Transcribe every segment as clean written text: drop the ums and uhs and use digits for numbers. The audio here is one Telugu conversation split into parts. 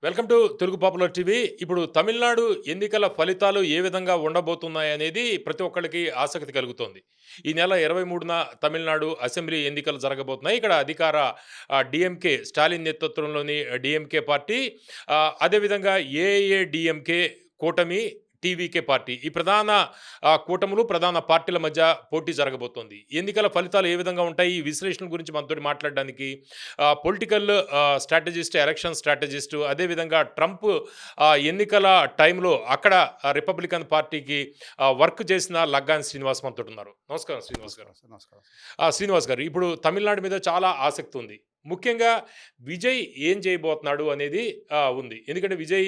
Welcome to Telugu popular TV. ఇప్పుడు తమిళనాడు ఎన్నికల ఫలితాలు ఏ విధంగా ఉండబోతున్నాయనేది ప్రతి ఒక్కళ్ళకి ఆసక్తి కలుగుతోంది. ఈ నెల 23న తమిళనాడు అసెంబ్లీ ఎన్నికలు జరగబోతున్నాయి. ఇక్కడ అధికార డీఎంకే స్టాలిన్ నేతృత్వంలోని డీఎంకే పార్టీ, అదేవిధంగా ఏఐఏడీఎంకే కూటమి, టీవీకే పార్టీ, ఈ ప్రధాన కూటములు, ప్రధాన పార్టీల మధ్య పోటీ జరగబోతోంది. ఎన్నికల ఫలితాలు ఏ విధంగా ఉంటాయి, ఈ విశ్లేషణ గురించి మనతోటి మాట్లాడడానికి పొలిటికల్ స్ట్రాటజిస్ట్, ఎలక్షన్ స్ట్రాటజిస్ట్, అదేవిధంగా ట్రంప్ ఎన్నికల టైంలో అక్కడ రిపబ్లికన్ పార్టీకి వర్క్ చేసిన లగ్గాన్ శ్రీనివాస్ మనతోటి ఉన్నారు. నమస్కారం శ్రీనివాస్ గారు. నమస్కారం. శ్రీనివాస్ గారు, ఇప్పుడు తమిళనాడు మీద చాలా ఆసక్తి ఉంది. ముఖ్యంగా విజయ్ ఏం చేయబోతున్నాడు అనేది ఉంది. ఎందుకంటే విజయ్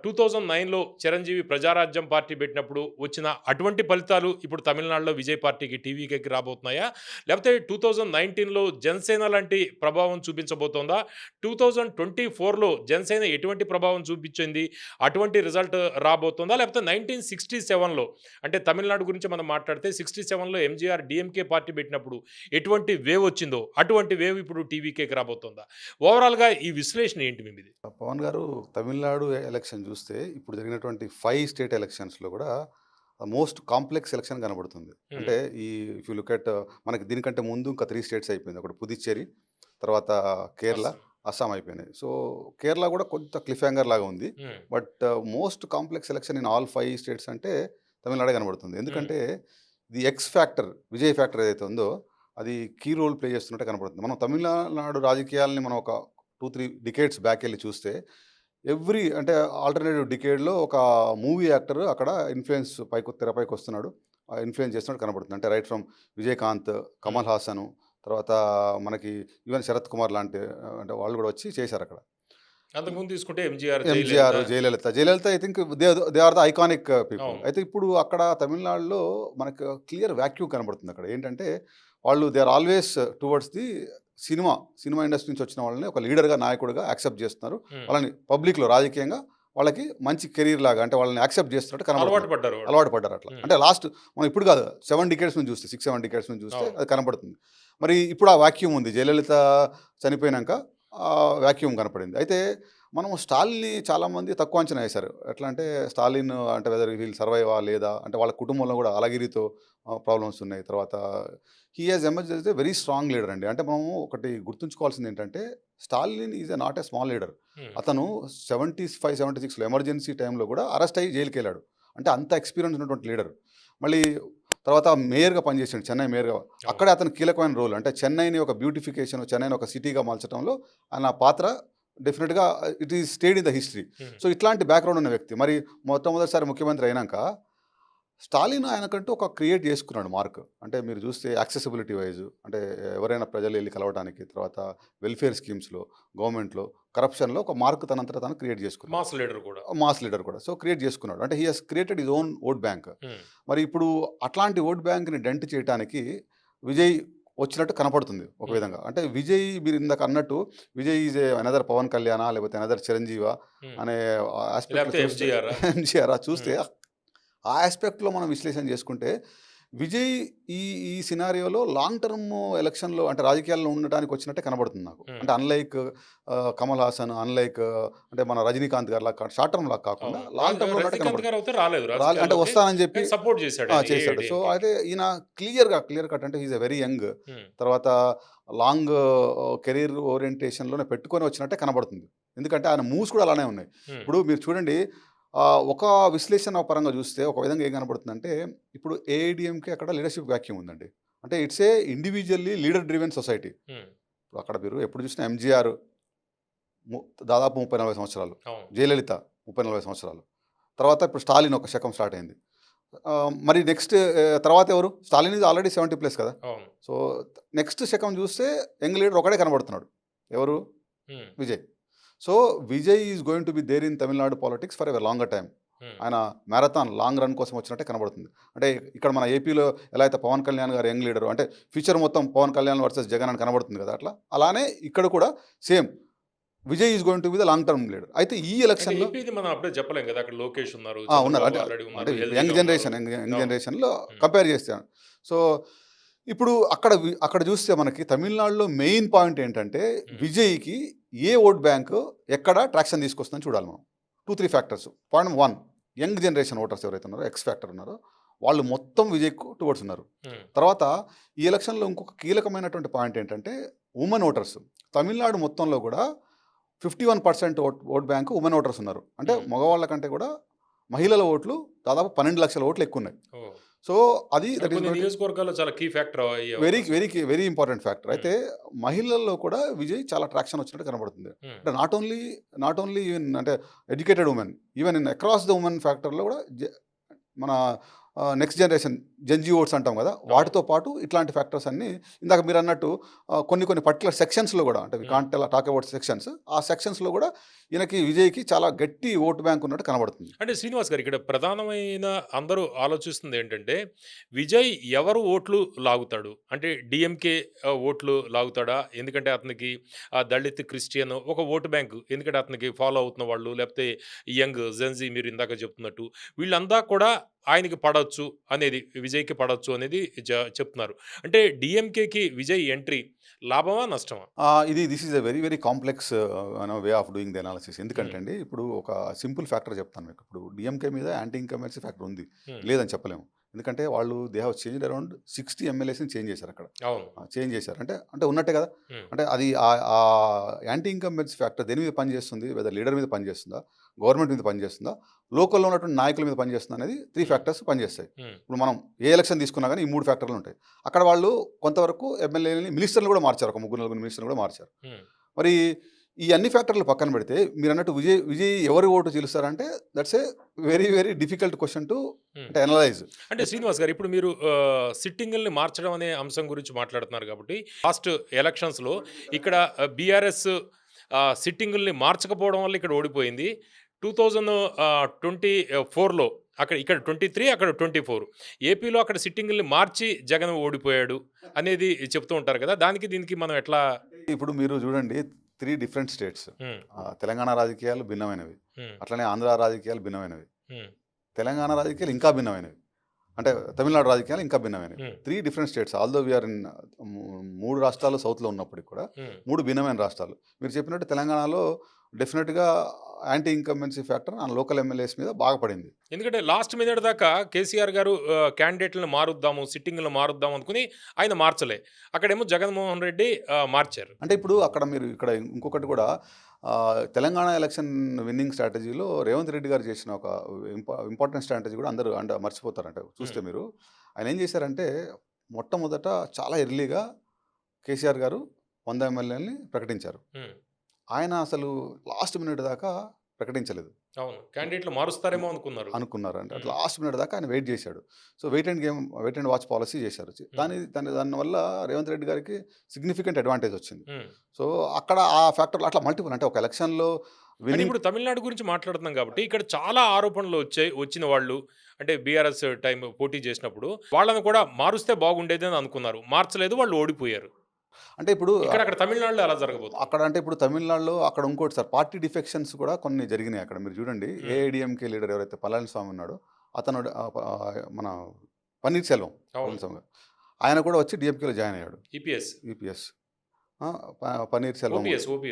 2009లో చిరంజీవి ప్రజారాజ్యం పార్టీ పెట్టినప్పుడు వచ్చిన అటువంటి ఫలితాలు ఇప్పుడు తమిళనాడులో విజయ్ పార్టీకి, టీవీకి రాబోతున్నాయా? లేకపోతే 2019లో జనసేన లాంటి ప్రభావం చూపించబోతోందా? 2024లో జనసేన ఎటువంటి ప్రభావం చూపించింది, అటువంటి రిజల్ట్ రాబోతుందా? లేకపోతే 1967లో, అంటే తమిళనాడు గురించి మనం మాట్లాడితే 67లో ఎంజీఆర్ డిఎంకే పార్టీ పెట్టినప్పుడు ఎటువంటి వేవ్ వచ్చిందో అటువంటి వేవ్ ఇప్పుడు టీవీకేకి రాబోతుందా? ఓవరాల్గా ఈ విశ్లేషణ ఏంటి మీది? పవన్ గారు, తమిళనాడు ఎలక్షన్ చూస్తే ఇప్పుడు జరిగినటువంటి 5 స్టేట్ ఎలక్షన్స్లో కూడా మోస్ట్ కాంప్లెక్స్ ఎలక్షన్ కనబడుతుంది. అంటే ఈ ఇఫ్ యూ లుక్ ఎట్, మనకి దీనికంటే ముందు ఇంకా 3 స్టేట్స్ అయిపోయింది. ఒకటి పుదుచ్చేరి, తర్వాత కేరళ, అస్సాం అయిపోయినాయి. సో కేరళ కూడా కొంత క్లిఫ్ హ్యాంగర్ లాగా ఉంది. But most complex election in all 5 states అంటే తమిళనాడే కనబడుతుంది. ఎందుకంటే the X factor, Vijay factor ఏదైతే ఉందో అది కీ రోల్ ప్లే చేస్తున్నట్టే కనపడుతుంది. మనం తమిళనాడు రాజకీయాలని మనం ఒక 2-3 డికేడ్స్ బ్యాక్ వెళ్ళి చూస్తే అంటే ఆల్టర్నేటివ్ డికేడ్లో ఒక మూవీ యాక్టర్ అక్కడ ఇన్ఫ్లుయెన్స్ తెరపైకి వస్తున్నాడు, ఇన్ఫ్లుయెన్స్ చేస్తున్నట్టు కనబడుతుంది. అంటే రైట్ ఫ్రమ్ విజయకాంత్, కమల్ హాసన్, తర్వాత మనకి ఈవెన్ శరత్ కుమార్ లాంటి అంటే వాళ్ళు కూడా వచ్చి చేశారు అక్కడ. అంతకుముందు తీసుకుంటే MGR, Jayalalithaa I think they are the iconic people. అయితే ఇప్పుడు అక్కడ తమిళనాడులో మనకు క్లియర్ వాక్యూమ్ కనబడుతుంది. అక్కడ ఏంటంటే వాళ్ళు they are always towards the cinema industry నుంచి వచ్చిన వాళ్ళని ఒక లీడర్గా, నాయకుడిగా యాక్సెప్ట్ చేస్తున్నారు. వాళ్ళని పబ్లిక్లో రాజకీయంగా వాళ్ళకి మంచి కెరీర్ లాగా, అంటే వాళ్ళని యాక్సెప్ట్ చేస్తున్నట్టు అలవాటు పడ్డారు అట్లా. అంటే లాస్ట్ మనం ఇప్పుడు కాదు, 7 డికేడ్స్ నుంచి చూస్తే, 6-7 డికేడ్స్ నుంచి చూస్తే అది కనపడుతుంది. మరి ఇప్పుడు ఆ వాక్యూమ్ ఉంది. జయలలిత చనిపోయినాక వాక్యూమ్ కనపడింది. అయితే మనం స్టాలిన్ని చాలామంది తక్కువ అంచనా వేశారు. ఎట్లా అంటే స్టాలిన్ అంటే వెదర్ వీళ్ళు సర్వైవా లేదా, అంటే వాళ్ళ కుటుంబంలో కూడా అలగిరితో ప్రాబ్లమ్స్ ఉన్నాయి. తర్వాత he has emerge a very strong leader అండి. అంటే మనము ఒకటి గుర్తుంచుకోవాల్సింది ఏంటంటే Stalin is not a small leader. అతను 75-76లో ఎమర్జెన్సీ టైంలో కూడా అరెస్ట్ అయ్యి జైలుకి వెళ్ళాడు. అంటే అంత ఎక్స్పీరియన్స్ ఉన్నటువంటి లీడర్. మళ్ళీ తర్వాత మేయర్గా పనిచేసాడు, చెన్నై మేయర్గా. అక్కడే అతను కీలకమైన రోల్. అంటే చెన్నైని ఒక బ్యూటిఫికేషన్, చెన్నైని ఒక సిటీగా మార్చడంలో ఆయన పాత్ర డెఫినెట్గా it is stayed in the history. So ఇట్లాంటి బ్యాక్గ్రౌండ్ ఉన్న వ్యక్తి మరి మొట్టమొదటిసారి ముఖ్యమంత్రి అయినాక స్టాలిన్ ఆయనకంటూ ఒక క్రియేట్ చేసుకున్నాడు మార్క్. అంటే మీరు చూస్తే యాక్సెసిబిలిటీ వైజ్, అంటే ఎవరైనా ప్రజలు వెళ్ళి కలవడానికి, తర్వాత వెల్ఫేర్ స్కీమ్స్లో, గవర్నమెంట్లో, కరప్షన్లో ఒక మార్క్ తనంతటా తను క్రియేట్ చేసుకున్నాడు. మాస్ లీడర్ కూడా సో క్రియేట్ చేసుకున్నాడు. అంటే he has created his own vote bank. మరి ఇప్పుడు అట్లాంటి ఓట్ బ్యాంక్ని డెంట్ చేయడానికి విజయ్ వచ్చినట్టు కనపడుతుంది ఒక విధంగా. అంటే విజయ్, మీరు ఇందాక అన్నట్టు విజయ్ ఈజ్ అనదర్ పవన్ కళ్యాణ్ లేకపోతే అనదర్ చిరంజీవా అనే ఆస్పెక్ట్, ఎంజీఆర్ చూస్తే ఆ ఆస్పెక్ట్లో మనం విశ్లేషణ చేసుకుంటే విజయ్ ఈ సినారియోలో లాంగ్ టర్మ్ ఎలక్షన్లో, అంటే రాజకీయాల్లో ఉండడానికి వచ్చినట్టే కనబడుతుంది నాకు. అంటే అన్లైక్ కమల్ హాసన్, అన్లైక్ అంటే మన రజనీకాంత్ గారు లాగా షార్ట్ టర్మ్ లాగా కాకుండా లాంగ్ టర్మ్ లో అంటే వస్తానని చెప్పి సపోర్ట్ చేశాడు. సో అయితే ఈయన క్లియర్ కట్, అంటే ఈజ్ ఎ వెరీ యంగ్, తర్వాత లాంగ్ కెరీర్ ఓరియంటేషన్లోనే పెట్టుకొని వచ్చినట్టే కనబడుతుంది. ఎందుకంటే ఆయన మూవ్స్ కూడా అలానే ఉన్నాయి. ఇప్పుడు మీరు చూడండి, ఒక విశ్లేషణ పరంగా చూస్తే ఒక విధంగా ఏం కనబడుతుందంటే, ఇప్పుడు ఏఐడిఎంకి అక్కడ లీడర్షిప్ వ్యాక్యూమ్ ఉందండి. అంటే it's a individually leader driven society. అక్కడ మీరు ఎప్పుడు చూసినా ఎంజీఆర్ దాదాపు 30-40 సంవత్సరాలు, జయలలిత 30-40 సంవత్సరాలు, తర్వాత ఇప్పుడు స్టాలిన్ ఒక శకం స్టార్ట్ అయింది. మరి నెక్స్ట్ తర్వాత ఎవరు? స్టాలిన్ ఇది ఆల్రెడీ 70+ కదా. సో నెక్స్ట్ శకం చూస్తే యంగ్ లీడర్ ఒకడే కనబడుతున్నాడు. ఎవరు? Vijay. So Vijay is going to be there in Tamil Nadu politics for a longer time. ఆయన మ్యారథాన్ లాంగ్ రన్ కోసం వచ్చినట్టే కనబడుతుంది. అంటే ఇక్కడ మన ఏపీలో ఎలా అయితే పవన్ కళ్యాణ్ గారు యంగ్ లీడర్, అంటే ఫ్యూచర్ మొత్తం పవన్ కళ్యాణ్ వర్సెస్ జగన్ అని కనబడుతుంది కదా, అలానే ఇక్కడ కూడా same Vijay is going to be the long term leader. అయితే ఈ ఎలక్షన్లో ఉన్నారు, అంటే యంగ్ జనరేషన్లో కంపేర్ చేస్తాను. సో ఇప్పుడు అక్కడ చూస్తే మనకి తమిళనాడులో మెయిన్ పాయింట్ ఏంటంటే విజయ్కి ఏ ఓట్ బ్యాంక్ ఎక్కడ ట్రాక్షన్ తీసుకొస్తుందని చూడాలి మనం. 2-3 factors. Point 1, young generation voters ఎవరైతే ఉన్నారో, ఎక్స్ ఫ్యాక్టర్ ఉన్నారో, వాళ్ళు మొత్తం విజయ్కు టువర్డ్స్ ఉన్నారు. తర్వాత ఈ ఎలక్షన్లో ఇంకొక కీలకమైనటువంటి పాయింట్ ఏంటంటే ఉమెన్ ఓటర్స్. తమిళనాడు మొత్తంలో కూడా 51% ఓట్ బ్యాంక్ ఉమెన్ ఓటర్స్ ఉన్నారు. అంటే మగవాళ్ళ కంటే కూడా మహిళల ఓట్లు దాదాపు 12 లక్షల ఓట్లు ఎక్కువ ఉన్నాయి. సో అది దట్ ఈస్ నియోజకవర్గాల్లో చాలా key factor. Very very very important factor. అయితే మహిళల్లో కూడా విజయ్ చాలా ట్రాక్షన్ వచ్చినట్టు కనబడుతుంది. అంటే నాట్ ఓన్లీ ఈవెన్ అంటే educated women, even in across the women ఫ్యాక్టర్లో కూడా మన నెక్స్ట్ జనరేషన్ జెన్జీ ఓట్స్ అంటాం కదా, వాటితో పాటు ఇట్లాంటి ఫ్యాక్టర్స్ అన్నీ ఇందాక మీరు అన్నట్టు కొన్ని పర్టికులర్ సెక్షన్స్లో కూడా, అంటే we can't talk about sections, ఆ సెక్షన్స్లో కూడా ఈయనకి విజయ్కి చాలా గట్టి ఓటు బ్యాంక్ ఉన్నట్టు కనబడుతుంది. అంటే శ్రీనివాస్ గారు, ఇక్కడ ప్రధానమైన అందరూ ఆలోచిస్తుంది ఏంటంటే విజయ్ ఎవరు ఓట్లు లాగుతాడు అంటే డిఎంకే ఓట్లు లాగుతాడా, ఎందుకంటే అతనికి దళిత్ క్రిస్టియన్ ఒక ఓటు బ్యాంకు, ఎందుకంటే అతనికి ఫాలో అవుతున్న వాళ్ళు, లేకపోతే యంగ్ జెన్జీ మీరు ఇందాక చెప్తున్నట్టు వీళ్ళంతా కూడా ఆయనకి పడవచ్చు అనేది, విజయ్కి పడవచ్చు అనేది చెప్తున్నారు. అంటే డిఎంకేకి విజయ్ ఎంట్రీ లాభమా నష్టమా? This is a very very complex way of doing the analysis. ఎందుకంటే అండి ఇప్పుడు ఒక సింపుల్ ఫ్యాక్టర్ చెప్తాను మీకు. ఇప్పుడు డిఎంకే మీద యాంటీ ఇన్కంబెన్సీ ఫ్యాక్టర్ ఉంది, లేదని చెప్పలేము. ఎందుకంటే వాళ్ళు దే హ్యావ్ చేంజ్ అరౌండ్ 60 ఎమ్మెల్యేస్ని చేంజ్ చేశారు అక్కడ. చేంజ్ చేశారు అంటే ఉన్నట్టే కదా. అంటే అది ఆ యాంటీ ఇన్కంబెన్సీ ఫ్యాక్టర్ దేని మీద పనిచేస్తుంది, లేదా లీడర్ మీద పనిచేస్తుందా, గవర్నమెంట్ మీద పనిచేస్తుందా, లోకల్లో ఉన్నటువంటి నాయకుల మీద పనిచేస్తుందా అనేది 3 ఫ్యాక్టర్స్ పనిచేస్తాయి. ఇప్పుడు మనం ఏ ఎలక్షన్ తీసుకున్నా కానీ ఈ 3 ఫ్యాక్టర్లు ఉంటాయి. అక్కడ వాళ్ళు కొంతవరకు ఎమ్మెల్యేని, మినిస్టర్లు కూడా మార్చారు, ఒక 3-4 మినిస్టర్లు కూడా మార్చారు. మరి ఈ అన్ని ఫ్యాక్టర్లు పక్కన పెడితే మీరు అన్నట్టు విజయ్ ఎవరి ఓటు చీలుస్తారంటే that's a very very difficult question to అంటే అనలైజ్. అంటే శ్రీనివాస్ గారు, ఇప్పుడు మీరు సిట్టింగుల్ని మార్చడం అనే అంశం గురించి మాట్లాడుతున్నారు కాబట్టి, లాస్ట్ ఎలక్షన్స్లో ఇక్కడ బీఆర్ఎస్ సిట్టింగుల్ని మార్చకపోవడం వల్ల ఇక్కడ ఓడిపోయింది. 2024లో ఇక్కడ 23, అక్కడ 24 ఏపీలో అక్కడ సిట్టింగుల్ని మార్చి జగన్ ఓడిపోయాడు అనేది చెప్తూ ఉంటారు కదా, దానికి దీనికి మనం ఎట్లా? ఇప్పుడు మీరు చూడండి 3 డిఫరెంట్ స్టేట్స్. తెలంగాణ రాజకీయాలు భిన్నమైనవి, అట్లనే ఆంధ్ర రాజకీయాలు భిన్నమైనవి, తెలంగాణ రాజకీయాలు ఇంకా భిన్నమైనవి, అంటే తమిళనాడు రాజకీయాలు ఇంకా భిన్నమైనవి. 3 different states. Although we are in 3 రాష్ట్రాలు సౌత్లో ఉన్నప్పటికి కూడా 3 భిన్నమైన రాష్ట్రాలు. మీరు చెప్పినట్టు తెలంగాణలో డెఫినెట్గా యాంటీ ఇన్కంబెన్సీ ఫ్యాక్టర్ ఆ లోకల్ ఎమ్మెల్యేస్ మీద బాగా పడింది. ఎందుకంటే లాస్ట్ మినిట్ దాకా కేసీఆర్ గారు క్యాండిడేట్లను మారుద్దాము, సిట్టింగ్లను మారుద్దాం అనుకుని ఆయన మార్చలే. అక్కడేమో జగన్మోహన్ రెడ్డి మార్చారు. అంటే ఇప్పుడు ఇక్కడ ఇంకొకటి కూడా, తెలంగాణ ఎలక్షన్ విన్నింగ్ స్ట్రాటజీలో రేవంత్ రెడ్డి గారు చేసిన ఒక ఇంపార్టెంట్ స్ట్రాటజీ కూడా అందరూ మర్చిపోతారంట చూస్తే. మీరు ఆయన ఏం చేశారంటే మొట్టమొదట చాలా ఎర్లీగా కేసీఆర్ గారు 100 ఎమ్మెల్యేలని ప్రకటించారు. ఆయన అసలు లాస్ట్ మినిట్ దాకా ప్రకటించలేదు. అవును, క్యాండిడేట్లు మారుస్తారేమో అనుకున్నారు. అంటే లాస్ట్ మినిట్ దాకా ఆయన వెయిట్ చేశాడు. So wait and watch policy చేశారు. దానివల్ల రేవంత్ రెడ్డి గారికి సిగ్నిఫికెంట్ అడ్వాంటేజ్ వచ్చింది. సో అక్కడ ఆ ఫ్యాక్టర్ అట్లా మల్టిపుల్, అంటే ఒక ఎలక్షన్లో ఇప్పుడు తమిళనాడు గురించి మాట్లాడుతున్నాం కాబట్టి ఇక్కడ చాలా ఆరోపణలు వచ్చిన వాళ్ళు, అంటే బీఆర్ఎస్ టైం పోటీ చేసినప్పుడు వాళ్ళని కూడా మారుస్తే బాగుండేది అని అనుకున్నారు, మార్చలేదు, వాళ్ళు ఓడిపోయారు. అంటే ఇప్పుడు అక్కడ తమిళనాడులో ఎలా జరగబోతుంది అక్కడ, అంటే ఇప్పుడు తమిళనాడులో అక్కడ ఇంకోటి సార్, పార్టీ డిఫెక్షన్స్ కూడా కొన్ని జరిగినాయి అక్కడ. మీరు చూడండి, ఏఐడిఎంకే లీడర్ ఎవరైతే పళనిస్వామి ఉన్నాడో అతను మన పన్నీర్ సెల్వం ఆయన కూడా వచ్చి డిఎంకేలో జాయిన్ అయ్యాడు. EPS paneer Selvam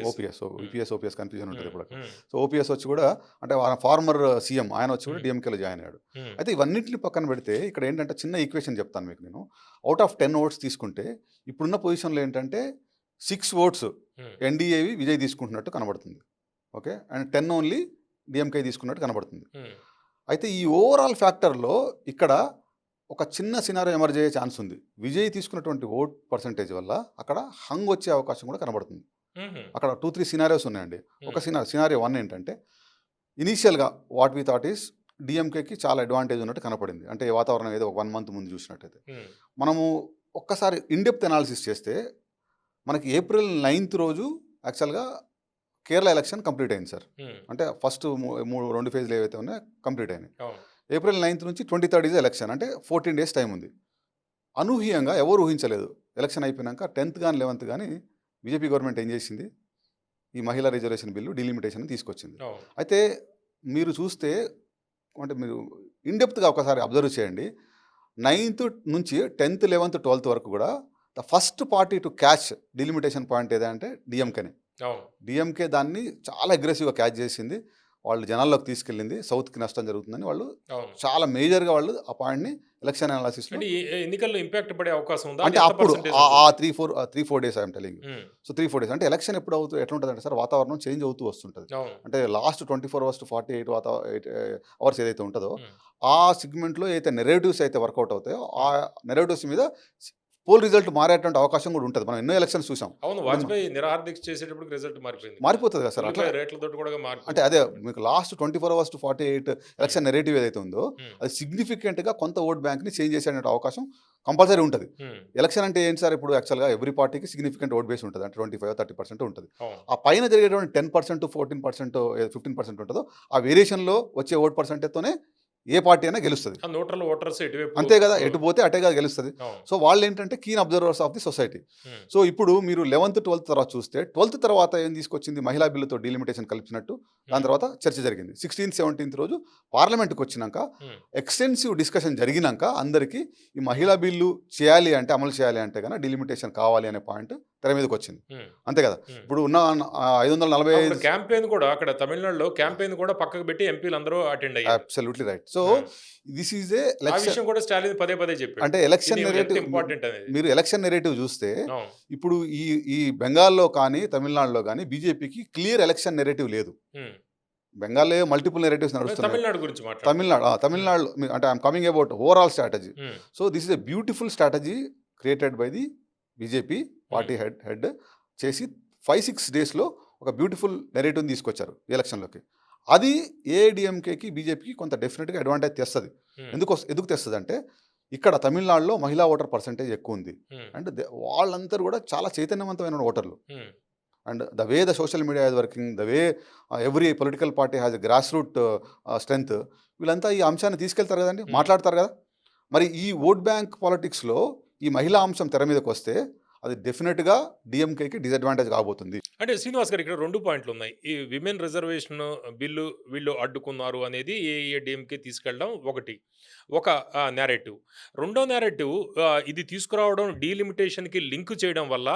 OPS confusion ఉంటుంది ఇప్పుడు. సో ఓపీఎస్ వచ్చి కూడా, అంటే ఫార్మర్ సీఎం ఆయన వచ్చి కూడా డిఎంకేలో జాయిన్ అయ్యాడు. అయితే ఇవన్నింటిని పక్కన పెడితే ఇక్కడ ఏంటంటే చిన్న ఈక్వేషన్ చెప్తాను మీకు నేను. అవుట్ ఆఫ్ 10 ఓట్స్ తీసుకుంటే ఇప్పుడున్న పొజిషన్లో ఏంటంటే 6 ఓట్స్ ఎన్డీఏవి విజయ్ తీసుకుంటున్నట్టు కనబడుతుంది. ఓకే, అండ్ 10 ఓన్లీ డిఎంకే తీసుకున్నట్టు కనబడుతుంది. అయితే ఈ ఓవరాల్ ఫ్యాక్టర్లో ఇక్కడ ఒక చిన్న సినారియో ఎమర్జ్ అయ్యే ఛాన్స్ ఉంది. విజయ్ తీసుకున్నటువంటి ఓట్ పర్సంటేజ్ వల్ల అక్కడ హంగ్ వచ్చే అవకాశం కూడా కనబడుతుంది. అక్కడ 2-3 సినారియోస్ ఉన్నాయండి. ఒక సినారియో 1 ఏంటంటే, ఇనీషియల్గా వాట్ వి థాట్ ఈస్ డిఎంకేకి చాలా అడ్వాంటేజ్ ఉన్నట్టు కనపడింది. అంటే వాతావరణం ఏదో ఒక 1 మంత్ ముందు చూసినట్టయితే. మనము ఒక్కసారి ఇన్డెప్త్ అనాలిసిస్ చేస్తే మనకి April 9th రోజు యాక్చువల్గా కేరళ ఎలక్షన్ కంప్లీట్ అయింది సార్. అంటే ఫస్ట్ 2 ఫేజ్లు ఏవైతే ఉన్నాయో కంప్లీట్ అయినాయి. April 9th నుంచి 23rd ఈజ్ ఎలక్షన్, అంటే 14 days టైం ఉంది. అనూహ్యంగా ఎవరు ఊహించలేదు, ఎలక్షన్ అయిపోయినాక 10th కానీ 11th కానీ బీజేపీ గవర్నమెంట్ ఏం చేసింది, ఈ మహిళా రిజర్వేషన్ బిల్లు డిలిమిటేషన్ తీసుకొచ్చింది. అయితే మీరు చూస్తే, అంటే మీరు ఇన్డెప్త్గా ఒకసారి అబ్జర్వ్ చేయండి, 9th నుంచి 10th, 11th, 12th వరకు కూడా the first party to catch delimitation point ఏదంటే డిఎంకేనే. అవును. డిఎంకే దాన్ని చాలా అగ్రెసివ్గా క్యాచ్ చేసింది, వాళ్ళు జనాల్లోకి తీసుకెళ్ళింది, సౌత్కి నష్టం జరుగుతుందని వాళ్ళు అవును. చాలా మేజర్గా వాళ్ళు ఆ పాయింట్ని ఎలక్షన్ అనాలిసిస్లో. అంటే ఎన్నికల్లో ఇంపాక్ట్ పడే అవకాశం ఉందా? అంటే అది ఎంత అప్పుడు పర్సెంటేజ్ ఆ ఉంటుంది? 3-4 డేస్ ఐఎమ్ టెలింగ్. హ్మ్. సో 3-4 డేస్ అంటే ఎలక్షన్ ఎప్పుడు ఎట్లా ఉంటుందంటే సార్, వాతావరణం చేంజ్ అవుతూ వస్తుంటుంది. అవును. అంటే లాస్ట్ 24 అవర్స్ టు 48 అవర్స్ ఏదైతే ఉంటుందో, హ్మ్. ఆ సెగ్మెంట్లో ఏదైతే నెరేటివ్స్ అయితే వర్కౌట్ అవుతాయో, ఆ హ్మ్. నెరేటివ్స్ మీద పోల్ రిజల్ట్ మారేటువంటి అవకాశం కూడా ఉంటుంది. మనం ఎన్నో ఎలక్షన్స్ చూసాం. అవును. ఇప్పుడు వాజ్పేయి నిరాహార దీక్ష చేసేటప్పటికి రిజల్ట్ మారిపోయింది కదా! మారిపోతుంది కదా సార్ అట్లా. ఉల్లిపాయ రేట్లతోటి కూడా అంటే మారిపోయింది. అదే మారిపోయింది. మీకు లాస్ట్ 24 అవర్స్ టు 48 హ్మ్. ఎలక్షన్ నెరేటివ్ ఏదైతే ఉందో, హ్మ్. అది సిగ్నిఫికెంట్‌గా కొంత ఓట్ బ్యాంక్‌ని చేంజ్ చేసే అవకాశం కంపల్సరీ ఉంటది. హ్మ్. ఎలక్షన్ అంటే ఏంటి సార్, ఇప్పుడు యాక్చువల్‌గా ఎవ్రీ పార్టీకి సిగ్నిఫికెంట్ ఓట్ బేస్ ఉంటది. అంటే 25-30% ఉంటది. అవును. ఆ పైన జరిగేటువంటి 10% 14% 15% ఉంటదో, ఆ వేరియేషన్‌లో వచ్చే ఓట్ పర్సెంటేజ్‌తోనే ఏ పార్టీ అయినా గెలుస్తది. ఆ న్యూట్రల్ ఓటర్స్ ఎటువైపు అంతే కదా! ఎటు పోతే అటే కదా గెలుస్తది. అవును. సో వాళ్ళేంటంటే keen observers of the society. Hmm. So ఇప్పుడు మీరు 11థ్, 12థ్ తర్వాత చూస్తే 12థ్ తర్వాత ఏం తీసుకొచ్చింది, మహిళా బిల్లుతో డీలిమిటేషన్ కల్పించినట్టు. దాని హ్మ్. తర్వాత చర్చ జరిగింది. 16థ్, 17థ్ రోజు పార్లమెంట్‌కి వచ్చినాక హ్మ్. ఎక్స్‌టెన్సివ్ డిస్కషన్ జరిగినాక అందరికీ ఈ మహిళా బిల్లు చేయాలి అంటే, అమలు చేయాలి అంటే గన డీలిమిటేషన్ కావాలి అనే పాయింట్ తెర మీదకొచ్చింది. హ్మ్. అంతే కదా! హ్మ్. ఇప్పుడు ఉన్న అప్పుడు 545. క్యాంపెయిన్ కూడా అక్కడ తమిళనాడులో క్యాంపెయిన్ కూడా పక్కకు పెట్టి ఎంపీలందరూ అటెండ్ అయ్యారు. Absolutely right. సో ఆ! దిస్ ఈజ్ ఏ ఆ ఎలక్షన్. విషయం కూడా స్టాలిన్ పదే పదే చెప్పాడు. అంటే ఇది ఎలక్షన్ ఎంత నెరేటివ్. ఇంపార్టెంట్ అనేది. మీరు ఎలక్షన్ నెరేటివ్ చూస్తే, అవును. ఇప్పుడు ఈ ఈ బెంగాల్‌లో కానీ, తమిళనాడులో గానీ బీజేపీకి క్లియర్ ఎలక్షన్ నెరేటివ్ లేదు. హ్మ్. బెంగాల్‌లో మల్టిపుల్ నెరేటివ్స్ నడుస్తున్నాయి. తమిళనాడు గురించి మాట్లాడుతున్నాను. హ్మ్. తమిళనాడులో అంటే I'm coming about overall strategy. Hmm. So this is a beautiful strategy created by the BJP hmm. Party head చేసి 5-6 డేస్‌లో ఒక బ్యూటిఫుల్ నెరేటివ్‌ని తీసుకొచ్చారు ఎలక్షన్‌లోకి. అది ఏఐడీఎంకేకి, బీజేపీకి కొంత డెఫినిట్‌గా అడ్వాంటేజ్ తెస్తది. హ్మ్. ఎందుకు తెస్తదంటే, ఇక్కడ తమిళనాడులో మహిళా ఓటర్ పర్సెంటేజ్ ఎక్కువుంది. హ్మ్. అండ్ వాళ్ళందరూ కూడా చాలా చైతన్యవంతమైన ఓటర్లు. హ్మ్. And the way the social media is working, the way every political party has a grass root strength. వీళ్ళంతా ఈ అంశాన్ని తీసుకెళ్తారు కదండి, హ్మ్. మాట్లాడతారు కదా. మరి ఈ ఓట్ బ్యాంక్ పాలిటిక్స్‌లో ఈ మహిళా అంశం తెర మీదకొస్తే, అది డెఫినిట్‌గా డీఎంకేకి డిసడ్వాంటేజ్ కాబోతుంది. అంటే శ్రీనివాస్ గారు ఇక్కడ 2 పాయింట్లున్నాయి. ఈ విమెన్ రిజర్వేషన్ బిల్లు వీళ్ళు అడ్డుకున్నారు అనేది ఏఐఏడీఎంకే తీసుకెళ్ళడం ఒకటి. ఒక నేరేటివ్. రెండో నేరేటివ్ ఇది తీసుకురావడం డీలిమిటేషన్‌కి లింక్ చేయడం వల్ల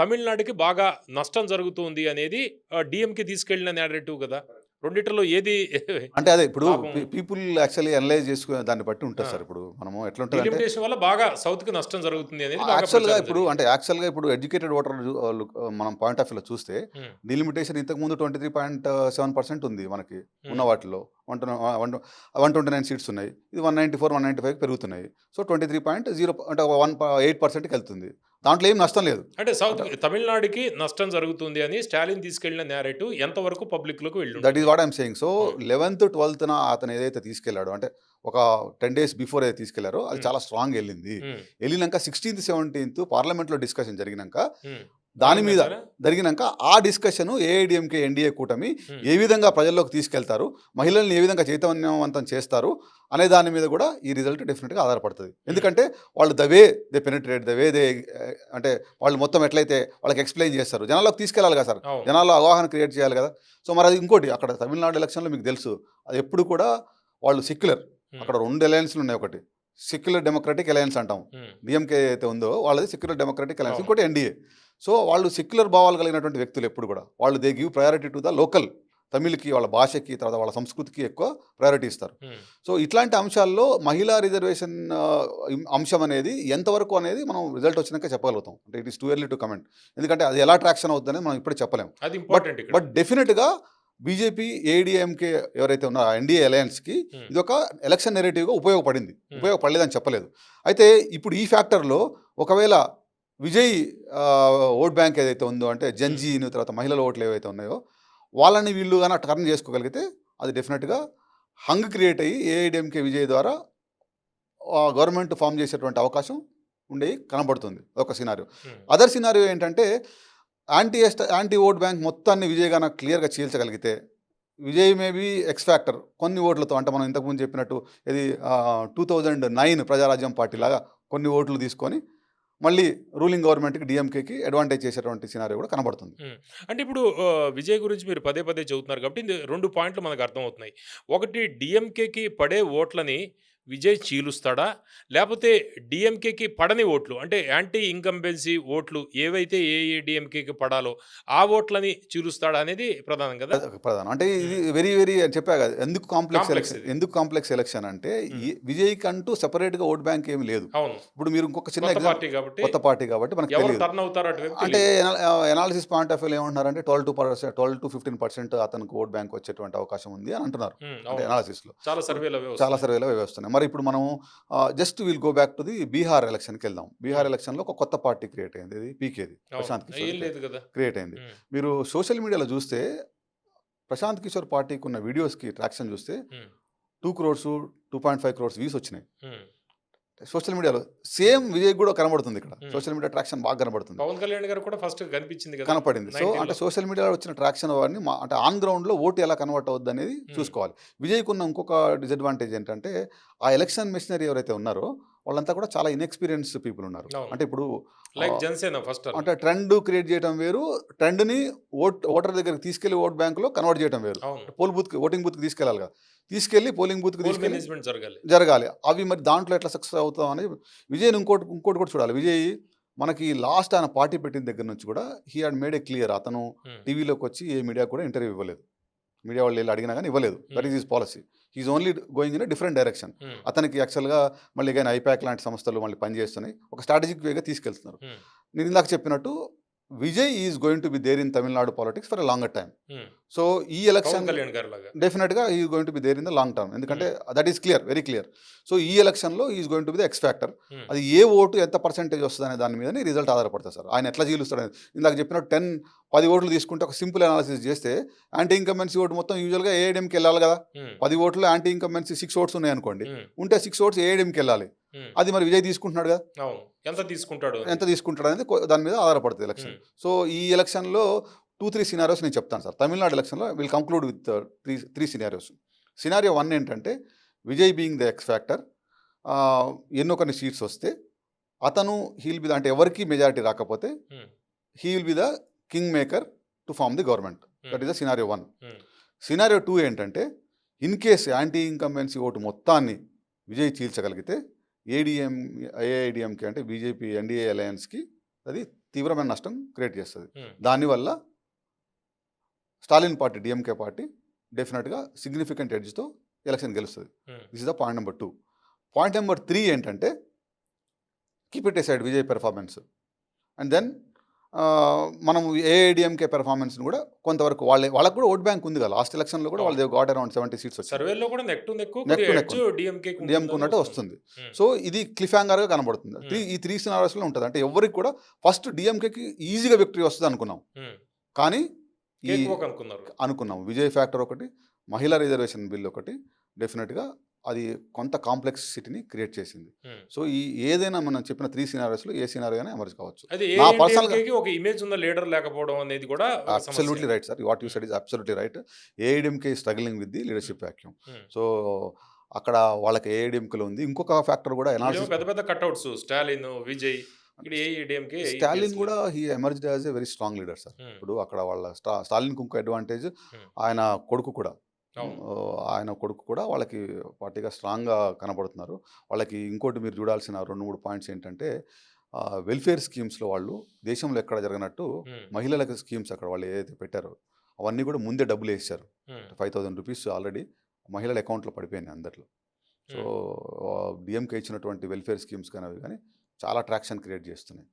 తమిళనాడుకి బాగా నష్టం జరుగుతుంది అనేది డీఎంకే తీసుకెళ్ళిన నేరేటివ్ గదా! రెండిటిలో ఏది అంటే అదే ఇప్పుడు లాభం? పీపుల్ యాక్చువల్లీ అనలైజ్ చేసుకునే దాన్ని బట్టి ఉంటుంది ఆ! సార్. ఇప్పుడు మనము ఎట్లుంటదంటే, డీలిమిటేషన్ వల్ల బాగా సౌత్‌కి నష్టం జరుగుతుంది అనేది బాగా ప్రచారం జరిగింది. యాక్చువల్‌గా ఇప్పుడు ఎడ్యుకేటెడ్ ఓటర్ మనం పాయింట్ ఆఫ్ వ్యూలో చూస్తే, హ్మ్. డీలిమిటేషన్ ఇంతకుముందు 23.7% ఉంది మనకి ఉన్న హ్మ్. వాటిలో. 129 సీట్స్ ఉన్నాయి. ఇది 194, 195కి పెరుగుతున్నాయి. సో 23.0 అంటే 8%కి వెళ్తుంది. దాంట్లో ఏం నష్టం లేదు. అంటే అంటే తమిళనాడుకి నష్టం జరుగుతుంది అని స్టాలిన్ తీసుకెళ్ళిన నేరేటివ్ ఎంతవరకు పబ్లిక్‌లోకి దట్ ఈస్ వెళ్ళుంటుంది? What I'm saying. So hmm. 11థ్, 12థ్‌న అతను ఏదైతే తీసుకెళ్ళాడో, అంటే ఒక 10 డేస్ బిఫోర్ ఏదైతే తీసుకెళ్లారో, అది హ్మ్. చాలా స్ట్రాంగ్ ఎళ్ళింది. హ్మ్. ఎళ్ళినంక 16థ్, 17థ్ పార్లమెంట్‌లో డిస్కషన్ జరిగినంక, హ్మ్. దాని బాగానే మీద నచ్చారా? జరిగినంక ఆ డిస్కషను ఏఐడీఎంకే, ఎన్డీఏ కూటమి హ్మ్. ఏ విధంగా ప్రజల్లోకి తీసుకెళ్తారు, మహిళల్ని ఏ విధంగా చైతన్యవంతం చేస్తారు అనే దాని మీద కూడా ఈ రిజల్ట్ డెఫినిట్‌గా ఆధారపడతది. హ్మ్. ఎందుకంటే వాళ్ళు the way they penetrate, the way they అంటే వాళ్ళు మొత్తం ఎట్లయితే వాళ్ళకి ఎక్స్‌ప్లెయిన్ చేస్తారు, జనాల్లోకి తీసుకెళ్ళాలి కదా సార్. అవును. జనాల్లో అవగాహన క్రియేట్ చేయాలి కదా. సో మరి అది ఇంకోటి, అక్కడ తమిళనాడు ఎలక్షన్‌లో మీకు తెలుసు, అది ఎప్పుడు కూడా వాళ్ళు సెక్యులర్. హ్మ్. అక్కడ 2 అలయన్స్‌లు ఉన్నాయి. ఒకటి సెక్యులర్ డెమోక్రటిక్ అలయన్స్ అంటాం. హ్మ్. డీఎంకే అయితే ఉందో వాళ్ళది సెక్యులర్ డెమోక్రటిక్ అలయన్స్. అవును. ఇంకోటి ఎన్డీఏ. సో వాళ్ళు సెక్యులర్ భావాలు కలిగినటువంటి వ్యక్తులు ఎప్పుడు కూడా. వాళ్ళు they give priority to the local. తమిళ్‌కి, వాళ్ళ భాషకి, తర్వాత వాళ్ళ సంస్కృతికి ఎక్కువ ప్రయారిటీ ఇస్తారు. హ్మ్. సో ఇట్లాంటి అంశాల్లో మహిళా రిజర్వేషన్ అంశం అనేది ఎంతవరకు అనేది మనం రిజల్ట్ వచ్చినాక చెప్పగలుగుతాం. అంటే it is too early to comment. ఎందుకంటే అది ఎలా ట్రాక్షన్ అవుతుందనేది మనం ఇప్పుడే చెప్పలేం. అది బట్ ఇంపార్టెంట్ ఇక్కడ. బట్ డెఫినెట్‌గా బీజేపీ, ఏఐడీఎంకే ఎవరైతే ఉన్నారో ఆ ఎన్డీఏ అలయన్స్‌కి హ్మ్. ఇదొక ఎలక్షన్ నెరేటివ్‌గా ఉపయోగపడింది. హ్మ్. ఉపయోగపడలేదని చెప్పలేదు. అయితే ఇప్పుడు ఈ ఫ్యాక్టర్‌లో ఒకవేళ విజయ్ ఓట్ బ్యాంక్ ఏదైతే ఉందో, అంటే హ్మ్. జంజీను, తర్వాత మహిళల ఓట్లు ఏవైతే ఉన్నాయో, వాళ్ళని వీళ్ళు గాన టర్న్ చేసుకోగలిగితే, అది డెఫినెట్‌గా హంగ్ క్రియేట్ అయ్యి ఏఐడీఎంకే విజయ్ ద్వారా గవర్నమెంట్ ఫార్మ్ చేసేటువంటి అవకాశం కనబడుతుంది. ఒక సినారియో. హ్మ్. అదర్ సినారియో ఏంటంటే, యాంటీ ఓట్ బ్యాంక్ మొత్తాన్ని విజయ్ గాన క్లియర్‌గా చీల్చగలిగితే, విజయ్ మేబీ ఎక్స్ ఫ్యాక్టర్ కొన్ని ఓట్లతో, అంటే మనం ఇంతకుముందు చెప్పినట్టు ఇది 2009 ప్రజారాజ్యం పార్టీ హ్మ్. లాగా కొన్ని ఓట్లు తీసుకొని మళ్ళీ రూలింగ్ గవర్నమెంట్‌కి, డీఎంకేకి అడ్వాంటేజ్ చేసేటువంటి సినారియో కూడా కనబడుతుంది. హ్మ్. అంటే ఇప్పుడు విజయ్ గురించి మీరు పదే పదే చెబుతున్నారు కాబట్టి 2 పాయింట్లు మనకు అర్థమవుతున్నాయి. ఒకటి డీఎంకేకి పడే ఓట్లని విజయ్ చీలుస్తాడా? లేపోతే డీఎంకేకి పడని ఓట్లు అంటే యాంటీ ఇన్కంబెన్సీ ఓట్లు ఏవైతే ఏఐఏడీఎంకేకి పడాలో ఆ ఓట్లని చీలుస్తాడా అనేది ప్రధానం కదా! ప్రధానం. అంటే ఇది హ్మ్. వెరీ వెరీ చెప్పా కదా! ఎందుకు కాంప్లెక్స్ కాంప్లెక్స్ ఎలక్షన్ ఇది. ఎందుకు కాంప్లెక్స్ ఎలక్షన్ అంటే హ్మ్. విజయ్‌కంటూ సెపరేట్‌గా ఓట్ బ్యాంక్ ఏమి లేదు. అవును. ఇప్పుడు మీరు ఇంకొక చిన్న కొత్త పార్టీ గాబట్టి కొత్త పార్టీ కాబట్టి మనకు ఎవరు తెలీదు. టర్న్ అవుతారో అటువైపు అంటే తెలీదు. ఎనాలిసిస్ పాయింట్ ఆఫ్ వ్యూలో ఏమంటున్నారంటే 12-15% అతనికి ఓట్ బ్యాంక్ వచ్చేటువంటి అవకాశం ఉంది అని అంటున్నారు. అంటే అవును. ఎనాలిసిస్‌లో. చాలా ఇప్పుడు సర్వేలు అవే చాలా వస్తున్నాయి. సర్వేలు అవే వస్తున్నాయి. మరి ఇప్పుడు మనం just will go back to the Bihar ఎలక్షన్‌కెళ్దాం. హ్మ్. బీహార్ ఎలక్షన్‌లో ఒక కొత్త పార్టీ క్రియేట్ అయింది. ఇది పీకేది. అవును. ప్రశాంత్ కిషోర్ ఏం లేదు గదా! క్రియేట్ అయింది. హ్మ్. మీరు సోషల్ మీడియాలో చూస్తే ప్రశాంత్ కిషోర్ పార్టీకి ఉన్న వీడియోస్‌కి ట్రాక్షన్ చూస్తే హ్మ్. 2 క్రోర్స్, 2.5 క్రోర్స్ వ్యూస్ వచ్చినాయి. హ్మ్. సోషల్ మీడియాలో సేమ్ విజయ్ కూడా కనబడుతుంది ఇక్కడ. హ్మ్. సోషల్ మీడియా ట్రాక్షన్ బాగా కనబడుతుంది. పవన్ కళ్యాణ్ గారు కూడా ఫస్ట్ కనిపించింది గదా! కనపడింది. సో, అంటే 19లో. సోషల్ మీడియాలో వచ్చిన ట్రాక్షన్ అవన్నీ అంటే ఆన్ గ్రౌండ్‌లో ఓటు ఎలా కన్వర్ట్ అవుద్దనేది హ్మ్. చూసుకోవాలి. విజయ్‌కున్న ఇంకొక డిసడ్వాంటేజ్ ఏంటంటే, ఆ ఎలక్షన్ మెషినరీ ఎవరైతే ఉన్నారో, వాళ్ళంతా కూడా చాలా ఇన్‌ఎక్స్‌పీరియన్స్ పీపుల్ ఉన్నారు. అవును. అంటే ఇప్పుడు లైక్ ఆహ్, జనసేన ఫస్ట్ టర్మ్. అంటే ట్రెండ్ క్రియేట్ చేయడం వేరు, ట్రెండ్‌ని ఓటర్ దగ్గరికి తీసుకెళ్ళి ఓట్ బ్యాంక్‌లో కన్వర్ట్ చేయడం వేరు. అవును. ఓటింగ్ బూత్‌కి తీసుకెళ్ళాలి కదా! తీసుకెళ్ళి పోలింగ్ బూత్‌కి పోల్ తీసుకెళ్ళి మేనేజ్‌మెంట్ జరగాలి. జరగాలి. అవి మరి దాంట్లో ఎట్లా సక్సెస్ అవుతామని విజయ్‌ని ఇంకోటి కూడా చూడాలి. విజయ్ మనకి లాస్ట్ ఆయన పార్టీ పెట్టిన దగ్గర నుంచి కూడా he had made a clear. అతను హ్మ్. టీవీలోకొచ్చి ఏ మీడియాకు కూడా ఇంటర్వ్యూ ఇవ్వలేదు. మీడియా వాళ్ళు ఎళ్లి అడిగినా గాని ఇవ్వలేదు. దట్ హ్మ్. Is his policy. He is only going in a different direction. హ్మ్. అతనికి యాక్చువల్‌గా మళ్ళీ అగైన్ ఐపాక్ లాంటి సంస్థలు మళ్ళీ పనిచేస్తున్నాయి. ఒక స్ట్రాటజిక్ వేగా తీసుకెళ్తున్నారు. హ్మ్. నేను ఇందాక చెప్పినట్టు Vijay is going to be there in Tamil Nadu politics for a longer time. Hmm. So, ఈ పవన్ ఎలక్షన్ కళ్యాణ్ గారిలాగా. డెఫినెట్‌గా he is going to be there in the long term. ఎందుకంటే hmm. That is clear. Very clear. So, ఈ ఎలక్షన్‌లో he is going to be the X factor. Hmm. అది ఏ ఓటు ఎంత పర్సెంటేజ్ వస్తదనే దాని మీదనే రిజల్ట్ ఆధారపడతది సార్. ఆయన ఎట్లా చీలుస్తాడనేది. ఇందాక చెప్పినట్టు 10 ఓట్లు తీసుకుంటే ఒక సింపుల్ అనాలిసిస్ చేస్తే యాంటీ ఇన్కంబెన్సీ ఓటు మొత్తం యూజువల్‌గా ఏఐడీఎంకి ఎళ్ళాలి కదా! హ్మ్. 10 ఓట్లు యాంటీ ఇన్కంబెన్సీ 6 ఓట్స్ ఉన్నాయనుకోండి. హ్మ్. ఉంటే 6 ఓట్స్ ఏఐడీఎంకి ఎళ్ళాలి. హ్మ్. అది మరి విజయ్ తీసుకుంటున్నాడు కదా! అవును. ఎంత తీసుకుంటాడు ఎంత అనేది. తీసుకుంటాడనేది దాని మీద ఆధారపడుతది ఎలక్షన్. హ్మ్. సో, ఈ ఎలక్షన్‌లో 3 సినారియోస్ నేను చెప్తాను సార్. తమిళనాడు ఎలక్షన్‌లో will conclude with 3 scenarios. Scenario 1 ఏంటంటే Vijay being the X factor ఎన్నో కొన్ని సీట్స్ వస్తే అతను హీల్ బి అంటే ఎవరికీ మెజారిటీ రాకపోతే hmm. He will be the king maker to form the government. Hmm. That is the scenario 1. Hmm. Scenario 2 ఏంటంటే in case anti incumbency vote మొత్తాన్ని విజయ్ చీల్చగలిగితే ఏఐడిఎంకే అంటే బీజేపీ ఎన్డీఏ అలయన్స్‌కి అది తీవ్రమైన నష్టం క్రియేట్ చేస్తది. హ్మ్. దానివల్ల స్టాలిన్ పార్టీ, డీఎంకే పార్టీ డెఫినిట్‌గా సిగ్నిఫికెంట్ ఎడ్జ్‌తో ఎలక్షన్ గెలుస్తది. Hmm. This is the point number 2. Point number 3 ఏంటంటే keep it aside Vijay performance. And then మనం ఏఐడీఎంకే పెర్ఫార్మెన్స్‌ని కూడా కొంతవరకు వాళ్ళకి కూడా ఓట్ బ్యాంక్ ఉంది కదా! లాస్ట్ ఎలక్షన్‌లో కూడా అవును. వాళ్ళు దే గాట్ అరౌండ్ 70 సీట్స్ వచ్చినాయి. సర్వేల్లో కూడా నెక్ టు నెక్ నెక్ కొద్దిగా టు నెక్ ఎడ్జ్ ఉంది. డీఎంకేకి డీఎంకే ఉంటుందని ఉన్నట్టు వస్తుంది. వస్తుంది. హ్మ్. సో, ఇది క్లిఫ్ హ్యాంగర్‌గా కనబడుతుంది. హ్మ్. ఈ 3 సినారియోస్‌లో ఉంటది. అంటే ఎవరికి కూడా ఫస్ట్ డీఎంకేకి ఈజీగా విక్టరీ వస్తదనుకున్నాం. హ్మ్. కానీ ఈ కేక్ వాక్ అనుకున్నారు. అనుకున్నాం. విజయ్ ఫ్యాక్టర్ ఒకటి, మహిళా రిజర్వేషన్ బిల్ ఒకటి డెఫినిట్‌గా అది కొంత కాంప్లెక్సిటీని క్రియేట్ చేసింది. హ్మ్. సో, ఏదైనా మనం చెప్పిన 3 సినారియోస్‌లో ఏ సినారియో అయినా ఎమర్జ్ కావచ్చు. అది నా పర్సనల్‌గా ఏఐఎడీఎంకేకి ఒక ఇమేజ్ ఉన్న లీడర్ లేకపోవడం అనేది కూడా ఒక సమస్య. Absolutely right sir. What you hmm. Said is absolutely right. AIADMK is struggling with the hmm. Leadership vacuum. Hmm. So, అక్కడ వాళ్ళకి ఏఐడీఎంకేలో ఉంది. ఇంకొక ఫ్యాక్టర్ కూడా ఇక్కడేమో ఎనాలిసిస్ పెద్ద పెద్ద కటౌట్స్ స్టాలిన్, విజయ్ ఇక్కడ ఏఐఏడీఎంకే ఈ స్టాలిన్ ప్లేస్ కూడా లేదు. He emerged as a very strong leader sir. హ్మ్. ఇప్పుడు అక్కడ వాళ్ళ స్టాలిన్‌కి ఇంకో అడ్వాంటేజ్ హ్మ్. ఆయన కొడుకు కూడా. అవును. ఆయన కొడుకు కూడా వాళ్ళకి పార్టీగా స్ట్రాంగ్‌గా కనపడుతున్నారు. వాళ్ళకి ఇంకోటి మీరు చూడాల్సిన 2, 3 పాయింట్స్ ఏంటంటే వెల్ఫేర్ స్కీమ్స్‌లో వాళ్ళు దేశంలో ఎక్కడ జరగనట్టు హ్మ్. మహిళలకు స్కీమ్స్ అక్కడ వాళ్ళు ఏదైతే పెట్టారో అవన్నీ కూడా ముందే డబ్బులేసేశారు. హ్మ్. ₹5,000 ఆల్రెడీ మహిళల అకౌంట్‌లో పడిపోయినాయి అందరిలో. సో, హ్మ్. డీఎంకే ఇచ్చినటువంటి వెల్ఫేర్ స్కీమ్స్ కానీ అవి కానీ చాలా ట్రాక్షన్ క్రియేట్ చేస్తున్నాయి.